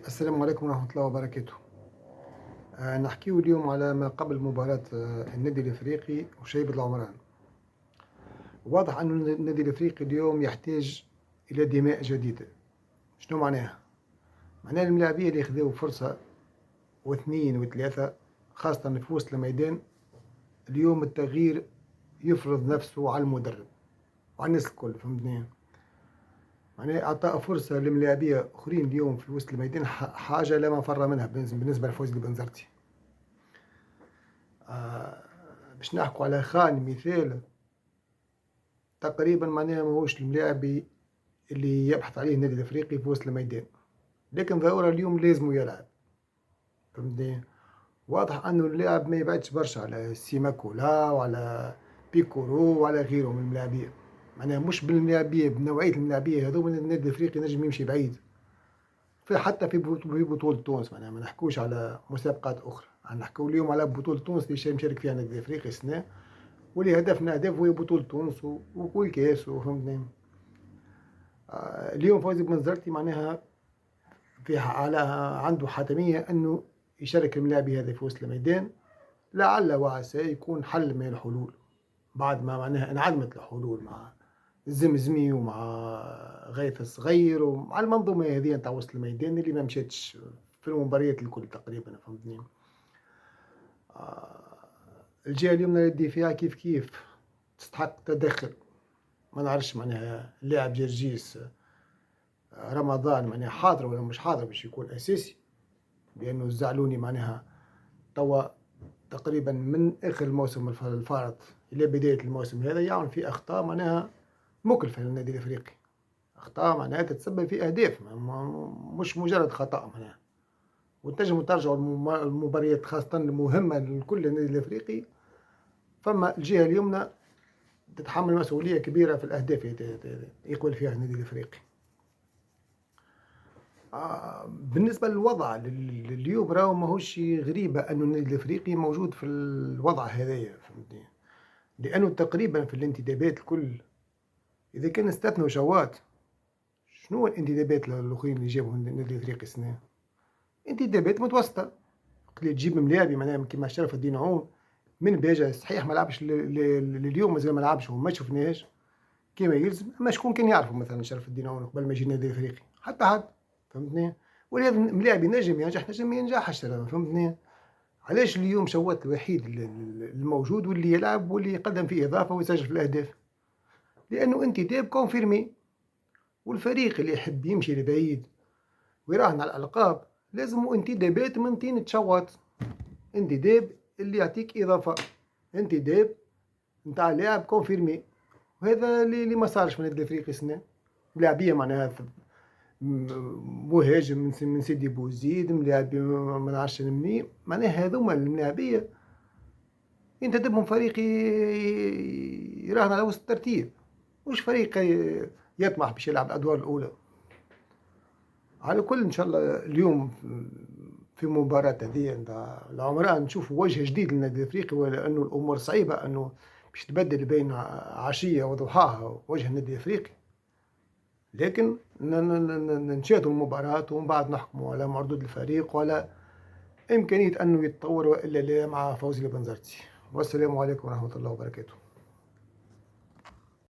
السلام عليكم ورحمة الله وبركاته. نحكيو اليوم على ما قبل مباراة النادي الإفريقي وشيبة العمران. واضح أن النادي الإفريقي اليوم يحتاج إلى دماء جديدة. شنو معناها؟ معناها الملاعبية اللي خذاو فرصة واثنين وثلاثة، خاصة في وسط الميدان. اليوم التغيير يفرض نفسه على المدرب وعلى الناس الكل، فهمتني؟ معناها إعطاء فرصة لملاعبية آخرين اليوم في وسط الميدان حاجة لا مفر منها بالنسبة لفوزي بنزرتي. باش نحكوا على خان مثال تقريبا، معناها ماهوش الملاعب اللي يبحث عليه النادي الافريقي في وسط الميدان، لكن ظهوره اليوم لازم يلعب، فهمتني؟ واضح انه اللاعب ما يبعدش برشا على سيماكولا وعلى بيكورو وعلى غيرهم من الملاعبية. معناها مش بالملاعبية، بنوعية الملاعبية هذوما النادي الافريقي نجم يمشي بعيد، في حتى في بطولة تونس. معناها ما نحكوش على مسابقات أخرى، نحكو اليوم على بطولة تونس اللي مشارك فيها النادي الافريقي السنة، واللي هدفنا هدف هي بطولة تونس والكاس، وفهمتني. اليوم فوزي بن زرتي معناها في على عنده حتمية أنه يشارك الملاعبي هذا في وسط الميدان، لعل وعسى يكون حل من الحلول بعد ما معناها انعدمت الحلول مع الزمزمي ومع غيث الصغير ومع المنظومة هذه نتاع وسط الميدان اللي ما مشاتش في المباريات الكل تقريبا، فهمتني. الجهة اليمنى للدفاع كيف كيف تستحق تدخل. ما نعرفش معناها اللاعب جرجيس رمضان معناها حاضر ولا مش حاضر باش يكون اساسي، لانه الزعلوني معناها توا تقريبا من اخر الموسم الفارط الى بدايه الموسم هذا يعمل في اخطاء معناها مكلفه للنادي الافريقي، اخطاء معناها تتسبب في اهداف، مش مجرد خطا معناها. وتنجموا ترجعوا المباريات خاصه المهمه لكل النادي الافريقي، فما الجهه اليمنى تتحمل مسؤوليه كبيره في الاهداف اللي يقبل فيها النادي الافريقي. بالنسبة للوضع اليوم راهو ماهوش غريبة أنه النادي الأفريقي موجود في الوضع هذايا، فهمتني؟ لأنه تقريبا في الانتدابات الكل، إذا كان استثنوا شوات، شنو الانتدابات الأخرين اللي جابهم النادي الأفريقي السنة؟ انتدابات متوسطة، اللي تجيب ملاعبي معناها كيما شرف الدين عون من باجة، صحيح ما لعبش اليوم، مازال ما لعبش وما شفناهش كيما يلزم، اما شكون كان يعرفوا مثلا شرف الدين عون قبل ما يجي النادي الافريقي؟ حتى حد، فهمتني. ولهذا ملاعب ينجم ينجح نجم ما ينجحش، فهمتني. علاش اليوم شوات الوحيد الموجود واللي يلعب واللي يقدم فيه اضافه ويسجل في الاهداف؟ لانه انتداب كونفيرمي، والفريق اللي يحب يمشي لبعيد ويراهن على الالقاب لازم انتدابات من طين تشوات، انتداب اللي يعطيك اضافه، انتداب نتاع لاعب كونفيرمي. وهذا اللي ما صارش في النادي الافريقي السنه. لاعبيه معناها مهاجم من سيدي بوزيد، ملاعب ما نعرفش مني، معناها هذوما الملاعبيه ينتدبهم فريق يراهن على وسط الترتيب، مش فريق يطمح باش يلعب الادوار الاولى. على كل ان شاء الله اليوم في مباراة هذه نتاع العمران نشوف وجه جديد للنادي الافريقي، ولانه الامور صعيبه انه باش تبدل بين عشيه وضحاها وجه النادي الافريقي، لكن نشاهدوا المباراة ومن بعد نحكموا على مردود الفريق وعلى إمكانية أنه يتطور وإلا لا مع فوزي البنزرتي. والسلام عليكم ورحمة الله وبركاته.